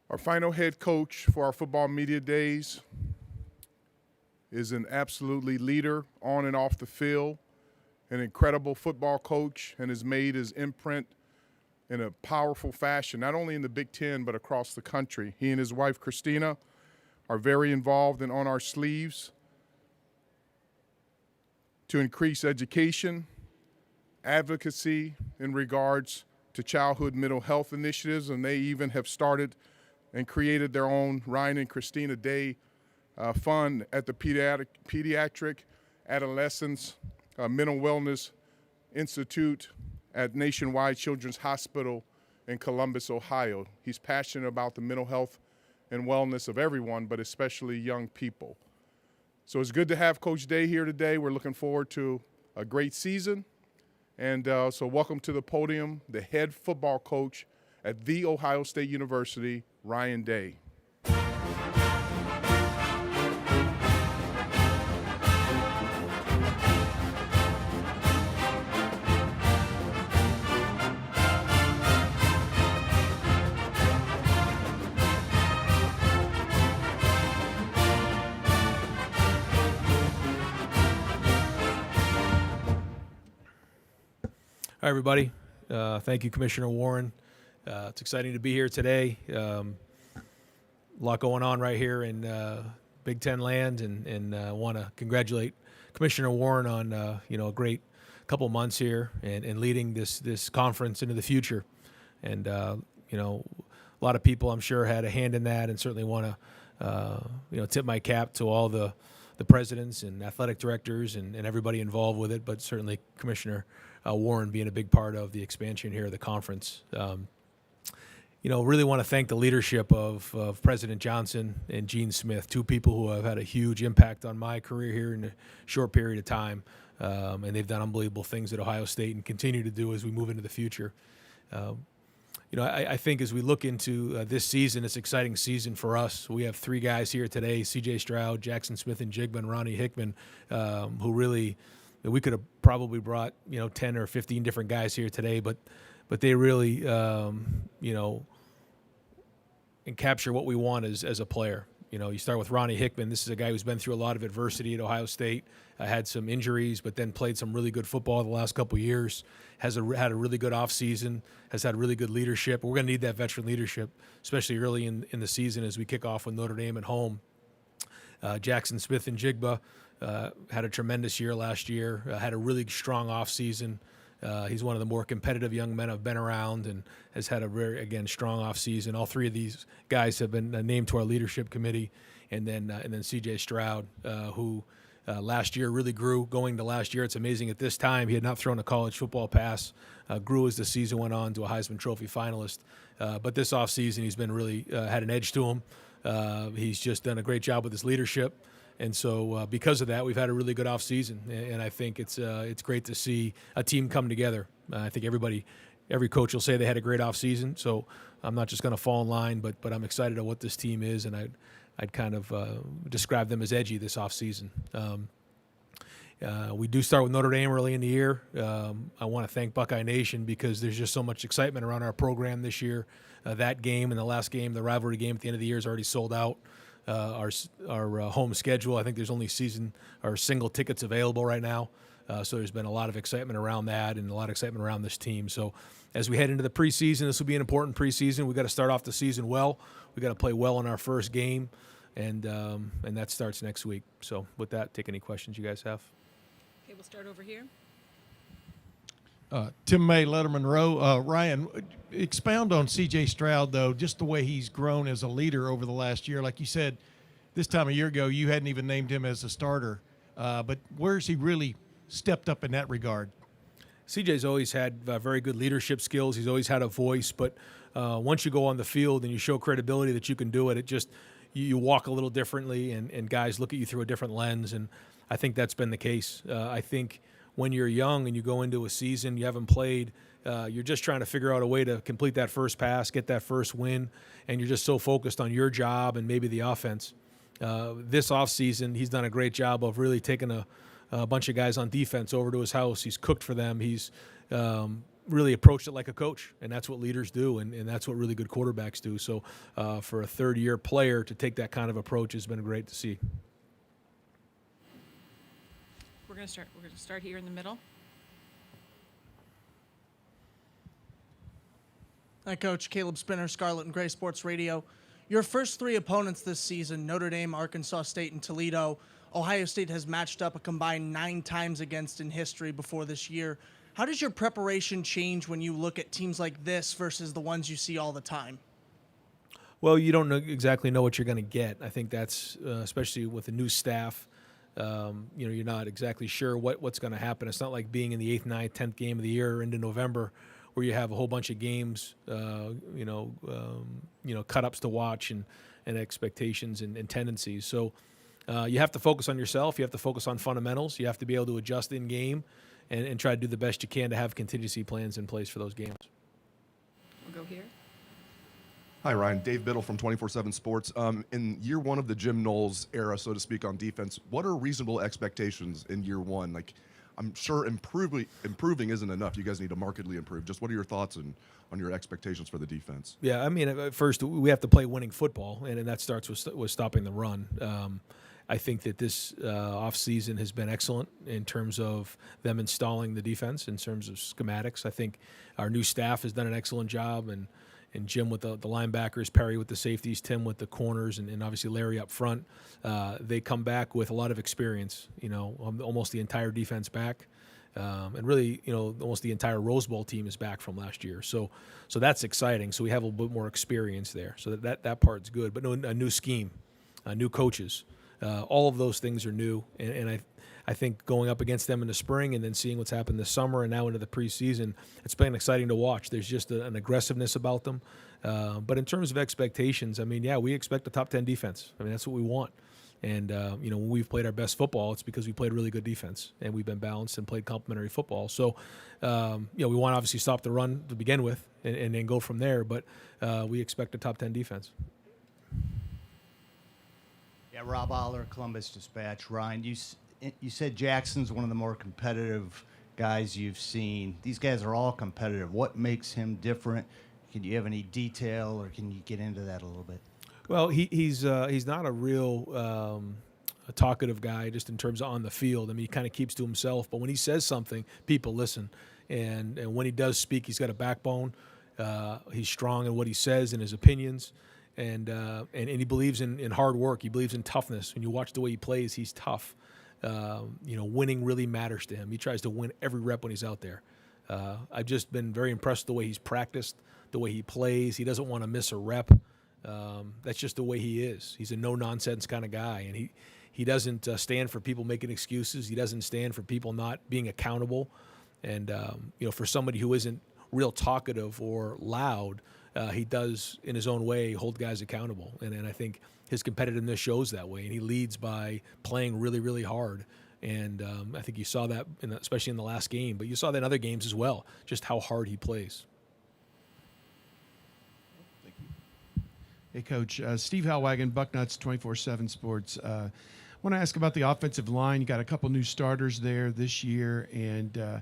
Our final head coach for our football media days is an absolutely leader on and off the field, an incredible football coach, and has made his imprint in a powerful fashion, not only in the Big Ten, but across the country. He and his wife, Christina, are very involved and on our sleeves to increase education, advocacy in regards to childhood mental health initiatives, and they even have started and created their own Ryan and Christina Day Fund at the Pediatric Adolescents Mental Wellness Institute at Nationwide Children's Hospital in Columbus, Ohio. He's passionate about the mental health and wellness of everyone, but especially young people. So it's good to have Coach Day here today. We're looking forward to a great season. And so welcome to the podium, the head football coach at The Ohio State University, Ryan Day. Hi, everybody. Thank you, Commissioner Warren. It's exciting to be here today. A lot going on right here in Big Ten land, and I want to congratulate Commissioner Warren on a great couple months here and leading this conference into the future. And a lot of people, I'm sure, had a hand in that, and certainly want to tip my cap to all the presidents and athletic directors and everybody involved with it, but certainly Commissioner Warren being a big part of the expansion here of the conference. Really want to thank the leadership of President Johnson and Gene Smith, two people who have had a huge impact on my career here in a short period of time. And they've done unbelievable things at Ohio State and continue to do as we move into the future. I think as we look into this season, it's an exciting season for us. We have three guys here today, C.J. Stroud, Jackson Smith-Njigba, and Ronnie Hickman, who really – we could have probably brought 10 or 15 different guys here today, but they really and capture what we want as a player. You start with Ronnie Hickman. This is a guy who's been through a lot of adversity at Ohio State, had some injuries, but then played some really good football the last couple of years, had a really good offseason, has had really good leadership. We're going to need that veteran leadership, especially early in the season as we kick off with Notre Dame at home. Jackson Smith-Njigba had a tremendous year last year, had a really strong offseason. He's one of the more competitive young men I've been around and has had a very, again, strong offseason. All three of these guys have been named to our leadership committee. And then C.J. Stroud, who last year really grew going to last year. It's amazing at this time he had not thrown a college football pass, grew as the season went on to a Heisman Trophy finalist. But this offseason he's been really had an edge to him. He's just done a great job with his leadership. And so because of that, we've had a really good offseason, and I think it's great to see a team come together. I think every coach will say they had a great offseason, so I'm not just going to fall in line, but I'm excited at what this team is, and I'd kind of describe them as edgy this offseason. We do start with Notre Dame early in the year. I want to thank Buckeye Nation because there's just so much excitement around our program this year. That game and the last game, the rivalry game at the end of the year, is already sold out. Our home schedule, I think there's only single tickets available right now. So there's been a lot of excitement around that and a lot of excitement around this team. So as we head into the preseason, this will be an important preseason. We've got to start off the season well. We've got to play well in our first game, and that starts next week. So with that, take any questions you guys have. Okay, we'll start over here. Tim May, Lettermen Row. Ryan, expound on C.J. Stroud, though, just the way he's grown as a leader over the last year. Like you said, this time a year ago, you hadn't even named him as a starter. But where's he really stepped up in that regard? C.J.'s always had very good leadership skills. He's always had a voice. But once you go on the field and you show credibility that you can do it, it just you walk a little differently, and guys look at you through a different lens. And I think that's been the case. I think when you're young and you go into a season, you haven't played, you're just trying to figure out a way to complete that first pass, get that first win, and you're just so focused on your job and maybe the offense. This offseason, he's done a great job of really taking a bunch of guys on defense over to his house. He's cooked for them. He's really approached it like a coach, and that's what leaders do, and that's what really good quarterbacks do. So for a third-year player to take that kind of approach has been great to see. We're going to start here in the middle. Hi, Coach. Caleb Spinner, Scarlet and Gray Sports Radio. Your first three opponents this season, Notre Dame, Arkansas State, and Toledo, Ohio State has matched up a combined 9 times against in history before this year. How does your preparation change when you look at teams like this versus the ones you see all the time? Well, you don't exactly know what you're going to get. I think that's, especially with a new staff, you're not exactly sure what's going to happen. It's not like being in the 8th, 9th, 10th game of the year into November, where you have a whole bunch of games, cut-ups to watch and expectations and tendencies. So you have to focus on yourself. You have to focus on fundamentals. You have to be able to adjust in game and try to do the best you can to have contingency plans in place for those games. We'll go here. Hi, Ryan. Dave Biddle from 24/7 Sports. In year one of the Jim Knowles era, so to speak, on defense, what are reasonable expectations in year one? Like, I'm sure improving isn't enough. You guys need to markedly improve. Just what are your thoughts on your expectations for the defense? Yeah, I mean, at first we have to play winning football, and that starts with stopping the run. I think that this offseason has been excellent in terms of them installing the defense, in terms of schematics. I think our new staff has done an excellent job, and Jim with the linebackers, Perry with the safeties, Tim with the corners, and obviously Larry up front. They come back with a lot of experience, almost the entire defense back. And really, almost the entire Rose Bowl team is back from last year. So that's exciting. So we have a little bit more experience there. So that part's good. But a new scheme, new coaches. All of those things are new. And I think going up against them in the spring and then seeing what's happened this summer and now into the preseason, it's been exciting to watch. There's just an aggressiveness about them. But in terms of expectations, I mean, yeah, we expect a top 10 defense. I mean, that's what we want. And, when we've played our best football, it's because we played really good defense and we've been balanced and played complementary football. So, we want to obviously stop the run to begin with and then go from there. But we expect a top 10 defense. Yeah, Rob Aller, Columbus Dispatch. Ryan, you said Jackson's one of the more competitive guys you've seen. These guys are all competitive. What makes him different? Can you have any detail, or can you get into that a little bit? Well, he's not a real a talkative guy just in terms of on the field. I mean, he kind of keeps to himself, but when he says something, people listen. And when he does speak, he's got a backbone. He's strong in what he says and his opinions. And he believes in hard work. He believes in toughness. When you watch the way he plays, he's tough. Winning really matters to him. He tries to win every rep when he's out there. I've just been very impressed with the way he's practiced, the way he plays. He doesn't want to miss a rep. That's just the way he is. He's a no-nonsense kind of guy, and he doesn't stand for people making excuses. He doesn't stand for people not being accountable. And, for somebody who isn't real talkative or loud, he does, in his own way, hold guys accountable. And I think his competitiveness shows that way, and he leads by playing really, really hard. And I think you saw that, especially in the last game, but you saw that in other games as well, just how hard he plays. Hey, Coach. Steve Halwagon, Bucknuts, 24/7 Sports. I want to ask about the offensive line. You got a couple new starters there this year, and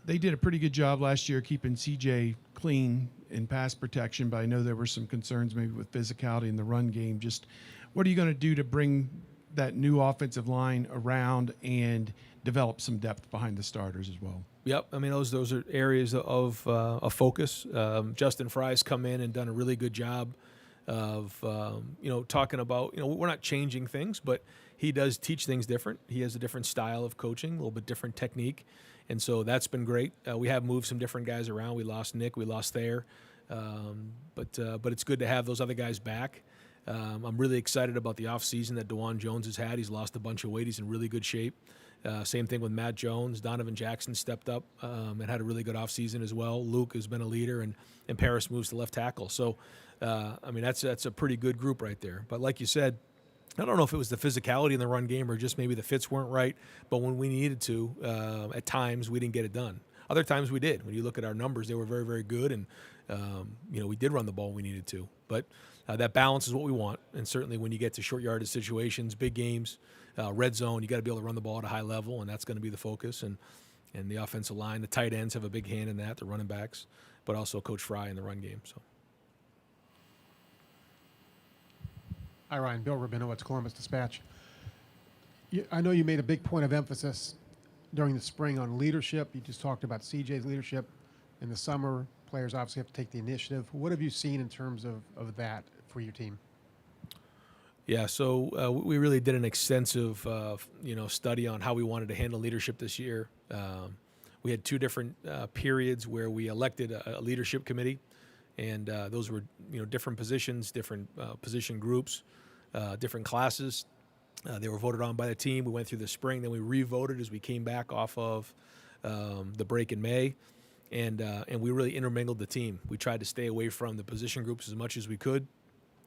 they did a pretty good job last year keeping CJ clean in pass protection, but I know there were some concerns maybe with physicality in the run game. Just what are you going to do to bring that new offensive line around and develop some depth behind the starters as well? Yep, I mean those are areas of focus. Justin Fry's come in and done a really good job of talking about, we're not changing things, but he does teach things different. He has a different style of coaching, a little bit different technique, and so that's been great. We have moved some different guys around. We lost Nick, we lost Thayer, but it's good to have those other guys back. I'm really excited about the offseason that DeJuan Jones has had. He's lost a bunch of weight. He's in really good shape. Same thing with Matt Jones. Donovan Jackson stepped up and had a really good offseason as well. Luke has been a leader, and Paris moves to left tackle. So, that's a pretty good group right there. But like you said, I don't know if it was the physicality in the run game or just maybe the fits weren't right. But when we needed to, at times, we didn't get it done. Other times we did. When you look at our numbers, they were very, very good. And, we did run the ball when we needed to. But that balance is what we want. And certainly when you get to short yardage situations, big games, red zone, you got to be able to run the ball at a high level, and that's going to be the focus. And And the offensive line, the tight ends have a big hand in that, the running backs, but also Coach Fry in the run game. So. Hi, Ryan. Bill Rabinowitz, Columbus Dispatch. I know you made a big point of emphasis during the spring on leadership. You just talked about CJ's leadership. In the summer, players obviously have to take the initiative. What have you seen in terms of that for your team? Yeah, so we really did an extensive, study on how we wanted to handle leadership this year. We had two different periods where we elected a leadership committee, and those were, different positions, different position groups, different classes. They were voted on by the team. We went through the spring, then we re-voted as we came back off of the break in May, and we really intermingled the team. We tried to stay away from the position groups as much as we could.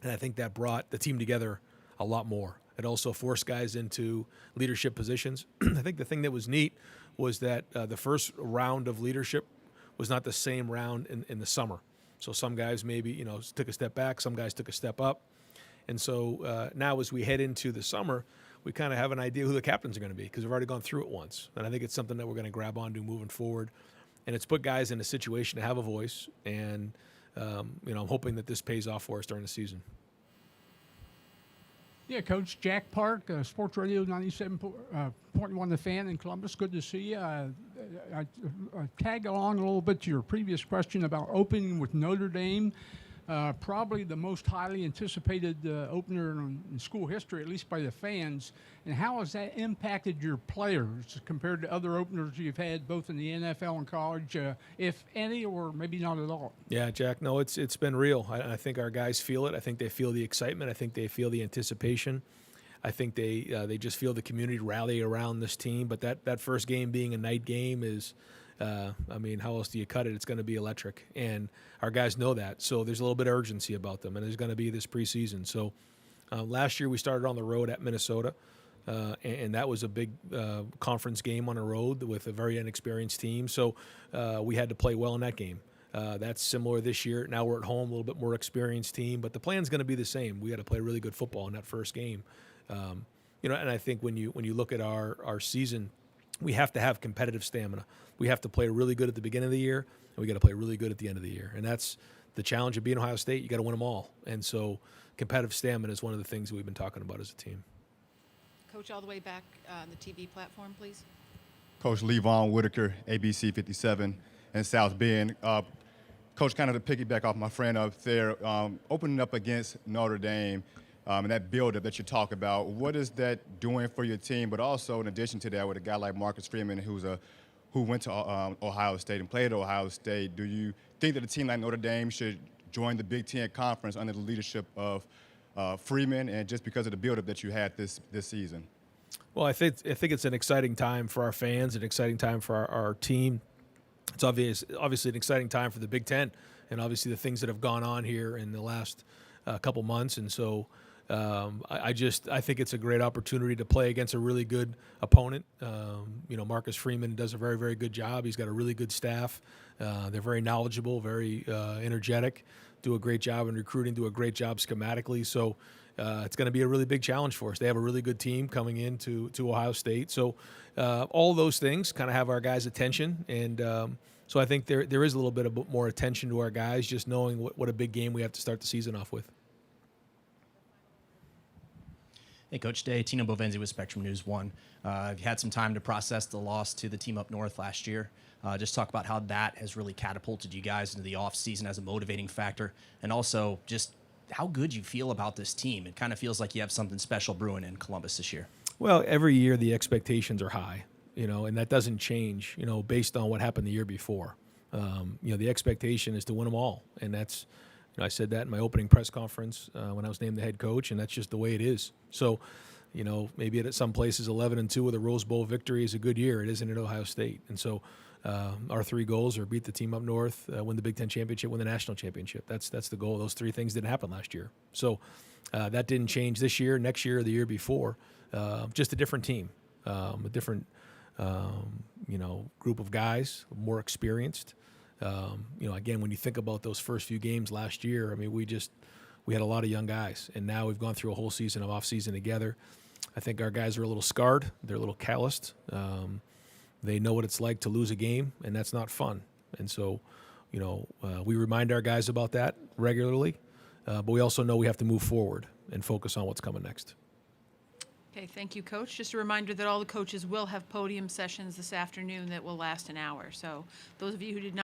And I think that brought the team together a lot more. It also forced guys into leadership positions. I think the thing that was neat was that the first round of leadership was not the same round in the summer. So some guys maybe, took a step back, some guys took a step up. And so now as we head into the summer, we kind of have an idea who the captains are going to be because we've already gone through it once. And I think it's something that we're going to grab onto moving forward. And it's put guys in a situation to have a voice. And, I'm hoping that this pays off for us during the season. Yeah, Coach Jack Park, Sports Radio 97.1 The Fan in Columbus. Good to see you. I tag along a little bit to your previous question about opening with Notre Dame. Probably the most highly anticipated opener in school history, at least by the fans. And how has that impacted your players compared to other openers you've had both in the NFL and college, if any, or maybe not at all? Yeah, Jack, no, it's been real. I think our guys feel it. I think they feel the excitement. I think they feel the anticipation. I think they just feel the community rally around this team. But that first game being a night game is how else do you cut it? It's going to be electric. And our guys know that. So there's a little bit of urgency about them. And there's going to be this preseason. So last year we started on the road at Minnesota. And that was a big conference game on the road with a very inexperienced team. So we had to play well in that game. That's similar this year. Now we're at home, a little bit more experienced team. But the plan's going to be the same. We got to play really good football in that first game. And I think when you look at our season, we have to have competitive stamina. We have to play really good at the beginning of the year, and we got to play really good at the end of the year. And that's the challenge of being Ohio State. You got to win them all. And so competitive stamina is one of the things that we've been talking about as a team. Coach, all the way back on the TV platform, please. Coach Levon Whitaker, ABC 57 in South Bend. Coach, kind of to piggyback off my friend up there, opening up against Notre Dame and that build-up that you talk about, what is that doing for your team? But also, in addition to that, with a guy like Marcus Freeman, who went to Ohio State and played at Ohio State, do you think that a team like Notre Dame should join the Big Ten Conference under the leadership of Freeman, and just because of the build-up that you had this season? Well, I think it's an exciting time for our fans, an exciting time for our team. It's obviously an exciting time for the Big Ten, and obviously the things that have gone on here in the last couple months. And so I think it's a great opportunity to play against a really good opponent. Marcus Freeman does a very, very good job. He's got a really good staff. They're very knowledgeable, very energetic, do a great job in recruiting, do a great job schematically. So it's going to be a really big challenge for us. They have a really good team coming into Ohio State. So all those things kind of have our guys' attention. And so I think there is a little bit of more attention to our guys, just knowing what a big game we have to start the season off with. Hey, Coach Day. Tino Bovenzi with Spectrum News 1. I've had some time to process the loss to the team up north last year. Just talk about how that has really catapulted you guys into the offseason as a motivating factor, and also just how good you feel about this team. It kind of feels like you have something special brewing in Columbus this year. Well, every year the expectations are high, and that doesn't change, based on what happened the year before. The expectation is to win them all, and that's I said that in my opening press conference when I was named the head coach, and that's just the way it is. So, maybe at some places 11-2 with a Rose Bowl victory is a good year. It isn't at Ohio State. And so our three goals are beat the team up north, win the Big Ten championship, win the national championship. That's the goal. Those three things didn't happen last year. So that didn't change this year, next year, or the year before. Just a different team, a different group of guys, more experienced. Again, when you think about those first few games last year, we had a lot of young guys, and now we've gone through a whole season of off-season together. I think our guys are a little scarred. They're a little calloused. They know what it's like to lose a game, and that's not fun. And so, we remind our guys about that regularly, but we also know we have to move forward and focus on what's coming next. Okay, thank you, Coach. Just a reminder that all the coaches will have podium sessions this afternoon that will last an hour. So those of you who did not